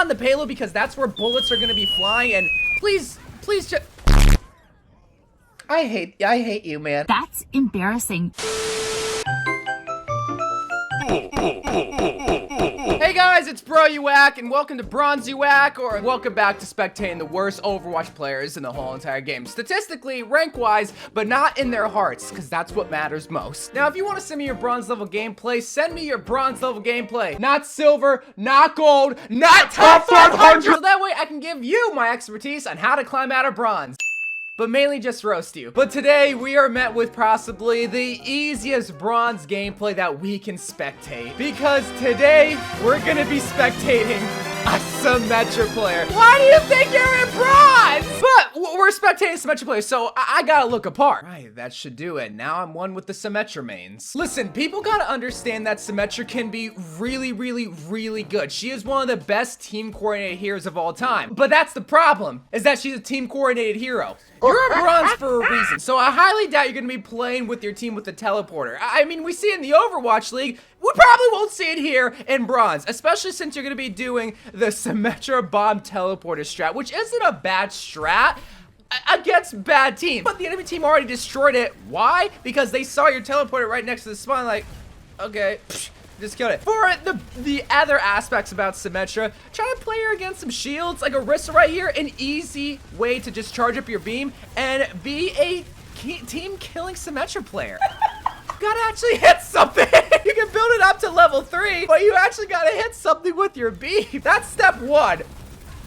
not on the payload because that's where bullets are gonna be flying, and please just... I hate you, man. That's embarrassing. Hey guys, it's YOU WACK, and welcome to Bronze YOU WACK, or welcome back to spectating the worst Overwatch players in the whole entire game. Statistically, rank-wise, but not in their hearts, because that's what matters most. Now, if you want to send me your bronze level gameplay, send me your bronze level gameplay. Not silver, not gold, not top 500! So that way I can give you my expertise on how to climb out of bronze. But mainly just roast you. But today we are met with possibly the easiest bronze gameplay that we can spectate. Because today we're gonna be spectating a Symmetra player. Why do you think you're in bronze? But we're spectating Symmetra players, so I gotta look apart. Right, that should do it. Now I'm one with the Symmetra mains. Listen, people gotta understand that Symmetra can be really good. She is one of the best team coordinated heroes of all time. But that's the problem, is that she's a team coordinated hero. You're a bronze for a reason, so I highly doubt you're gonna be playing with your team with the teleporter. I mean, we see it in the Overwatch League. We probably won't see it here in bronze, especially since you're gonna be doing the Symmetra bomb teleporter strat, which isn't a bad strat against bad teams. But the enemy team already destroyed it. Why? Because they saw your teleporter right next to the spawn, like, okay, just killed it. For the other aspects about Symmetra, try to play her against some shields, like Orisa right here, an easy way to just charge up your beam and be a team killing Symmetra player. You gotta actually hit something. You can build it up to level 3, but you actually gotta hit something with your beam. That's step 1,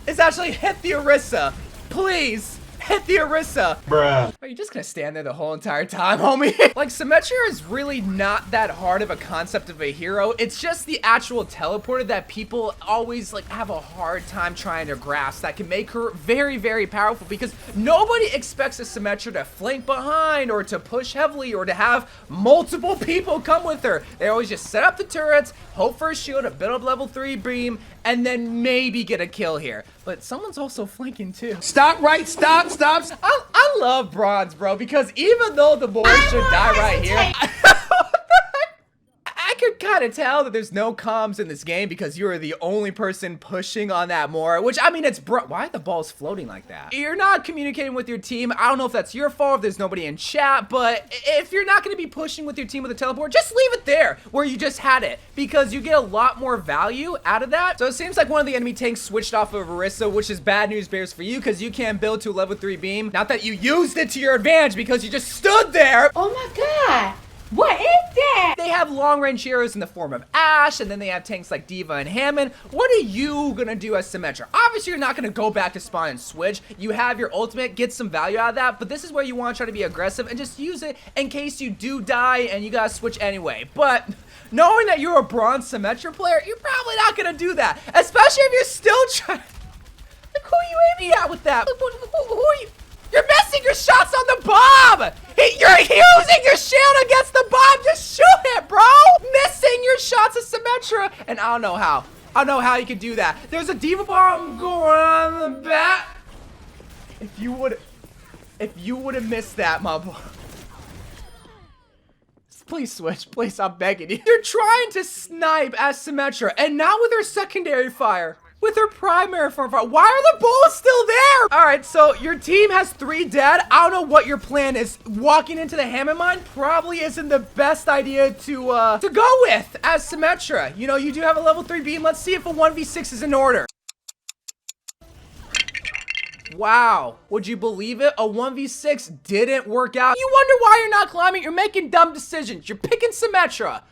is actually hit the Orisa. Please. Hit the Orisa. Bruh. Are you just gonna stand there the whole entire time, homie? Like, Symmetra is really not that hard of a concept of a hero. It's just the actual teleporter that people always like have a hard time trying to grasp that can make her very powerful, because nobody expects a Symmetra to flank behind or to push heavily or to have multiple people come with her. They always just set up the turrets, hope for a shield, to build up level 3 beam, and then maybe get a kill here. But someone's also flanking too. Stop. I love bronze, bro, because even though the boys should die right here, I could kind of tell that there's no comms in this game because you are the only person pushing on that more, which, I mean, it's why are the balls floating like that? You're not communicating with your team. I don't know if that's your fault, if there's nobody in chat, but if you're not going to be pushing with your team with a teleport, just leave it there where you just had it, because you get a lot more value out of that. So it seems like one of the enemy tanks switched off of Orisa, which is bad news bears for you, because you can't build to a level 3 beam. Not that you used it to your advantage, because you just stood there. Oh my god. What is that? They have long-range heroes in the form of Ashe, and then they have tanks like Diva and Hammond. What are you gonna do as Symmetra? Obviously, you're not gonna go back to spawn and switch. You have your ultimate, get some value out of that, but this is where you wanna try to be aggressive and just use it in case you do die and you gotta switch anyway. But knowing that you're a bronze Symmetra player, you're probably not gonna do that, especially if you're still trying. Like, who are you aiming at with that? Who are you? You're missing your shots on the bomb! You're using your shield against the bomb! Just shoot it, bro! Missing your shots of Symmetra! And I don't know how. I don't know how you can do that. There's a Diva bomb going on in the back. If you would have missed that, my boy. Please switch, please, I'm begging you. You're trying to snipe as Symmetra, and now with her secondary fire. With her primary fire. Why are the bullets still there? All right, so your team has 3 dead. I don't know what your plan is. Walking into the Hammond mine probably isn't the best idea to go with as Symmetra. You know, you do have a level 3 beam. Let's see if a 1v6 is in order. Wow, would you believe it? A 1v6 didn't work out. You wonder why you're not climbing? You're making dumb decisions. You're picking Symmetra.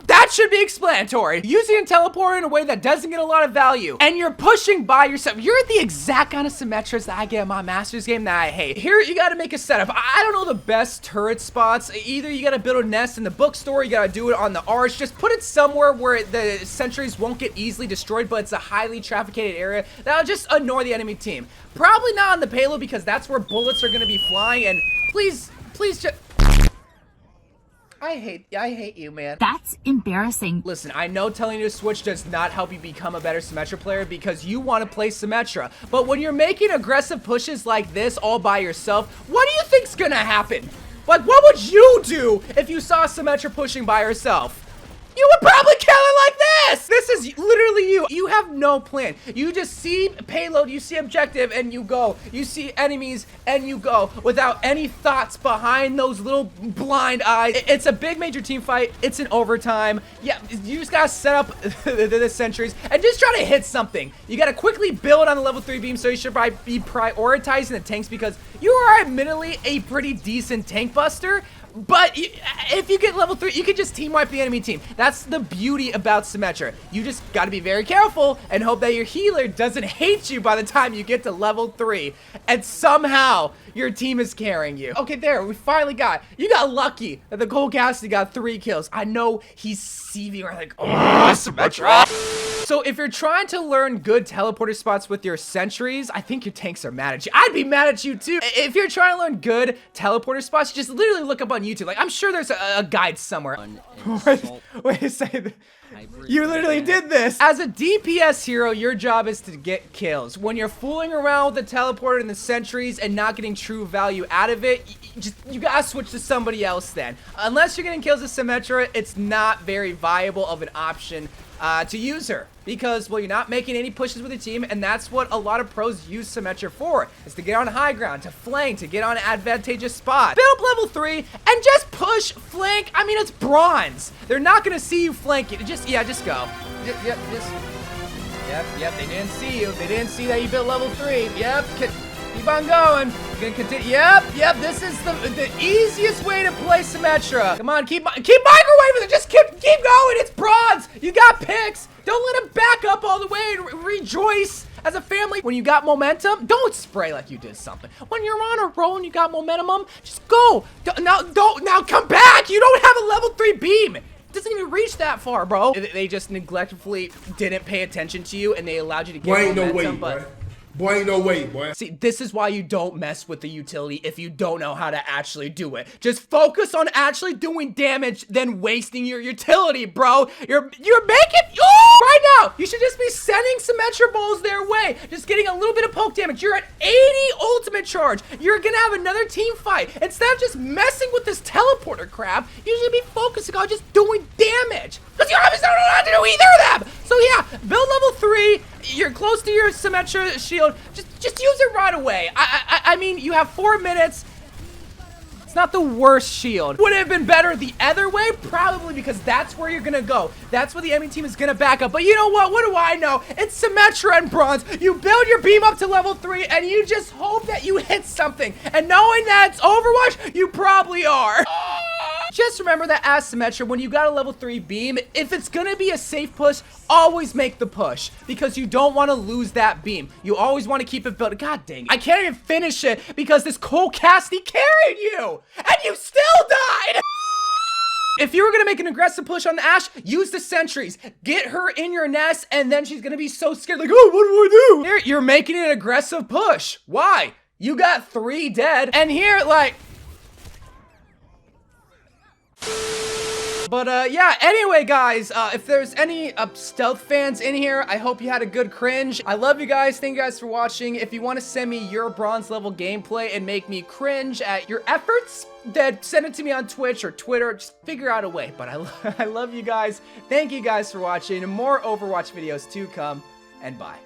That should be explanatory. Using a teleporter in a way that doesn't get a lot of value, and you're pushing by yourself. You're the exact kind of Symmetras that I get in my Masters game that I hate. Here, you gotta make a setup. I don't know the best turret spots. Either you gotta build a nest in the bookstore, you gotta do it on the arch. Just put it somewhere where the sentries won't get easily destroyed, but it's a highly trafficked area. That'll just annoy the enemy team. Probably not on the payload, because that's where bullets are gonna be flying, and please just... I hate you, man. That's embarrassing. Listen, I know telling you to switch does not help you become a better Symmetra player because you want to play Symmetra. But when you're making aggressive pushes like this all by yourself, what do you think's gonna happen? Like, what would you do if you saw Symmetra pushing by herself? you would probably kill it like this. This is literally you. You have no plan. You just see payload, you see objective, and you go. You see enemies, and you go without any thoughts behind those little blind eyes. It's a big major team fight. It's an overtime. Yeah, you just gotta set up the sentries and just try to hit something. You gotta quickly build on the level 3 beam, so you should probably be prioritizing the tanks because you are admittedly a pretty decent tank buster. But if you get level 3, you can just team wipe the enemy team. That's the beauty about Symmetra. You just got to be very careful and hope that your healer doesn't hate you by the time you get to level 3. And somehow, your team is carrying you. Okay, there, we finally got. You got lucky that the Cole Cassidy got 3 kills. I know he's seething like, oh, Symmetra. So if you're trying to learn good teleporter spots with your sentries, I think your tanks are mad at you. I'd be mad at you too. If you're trying to learn good teleporter spots, just literally look up on YouTube. Like, I'm sure there's a guide somewhere. Wait a second. You literally did this. As a DPS hero, your job is to get kills. When you're fooling around with the teleporter and the sentries and not getting true value out of it, you gotta switch to somebody else then. Unless you're getting kills with Symmetra, it's not very viable of an option to use her. Because, well, you're not making any pushes with the team, and that's what a lot of pros use Symmetra for, is to get on high ground, to flank, to get on advantageous spots. Build up level 3, and just push, flank. I mean, it's bronze. They're not gonna see you flank it. Just go. Yep, they didn't see you. They didn't see that you built level 3. Yep, keep on going. You're gonna continue. Yep, this is the easiest way to play Symmetra. Come on, keep microwaving it. Just keep going. It's bronze. You got picks. Don't let him back up all the way and rejoice as a family. When you got momentum, don't spray like you did something. When you're on a roll and you got momentum, just go. Now come back. You don't have a level 3 beam. It doesn't even reach that far, bro. They just neglectfully didn't pay attention to you and they allowed you to get momentum. Ain't no way, boy. Boy, ain't no way, boy. See, this is why you don't mess with the utility if you don't know how to actually do it. Just focus on actually doing damage, then wasting your utility, bro. You're making, right now, you should just be sending Symmetra balls their way. Just getting a little bit of poke damage. You're at 80 ultimate charge. You're gonna have another team fight. Instead of just messing with this teleporter crap, you should be focusing on just doing damage. Because you obviously don't know how to do either of them. So yeah, build level 3. You're close to your Symmetra shield. Just use it right away. I mean, you have 4 minutes. It's not the worst shield. Would it have been better the other way? Probably, because that's where you're gonna go. That's where the enemy team is gonna back up. But you know what? What do I know? It's Symmetra and bronze. You build your beam up to level 3, and you just hope that you hit something. And knowing that it's Overwatch, you probably are. Just remember that as Symmetra, when you got a level 3 beam, if it's gonna be a safe push, always make the push. Because you don't want to lose that beam. You always want to keep it built. God dang it. I can't even finish it because this Cole Cassidy carried you! And you still died! If you were gonna make an aggressive push on the Ashe, use the sentries. Get her in your nest, and then she's gonna be so scared, like, oh, what do I do? Here, you're making an aggressive push. Why? You got 3 dead, and here, like... But, yeah, anyway, guys, if there's any stealth fans in here, I hope you had a good cringe. I love you guys. Thank you guys for watching. If you want to send me your bronze level gameplay and make me cringe at your efforts, then send it to me on Twitch or Twitter. Just figure out a way. But I love you guys. Thank you guys for watching. More Overwatch videos to come, and bye.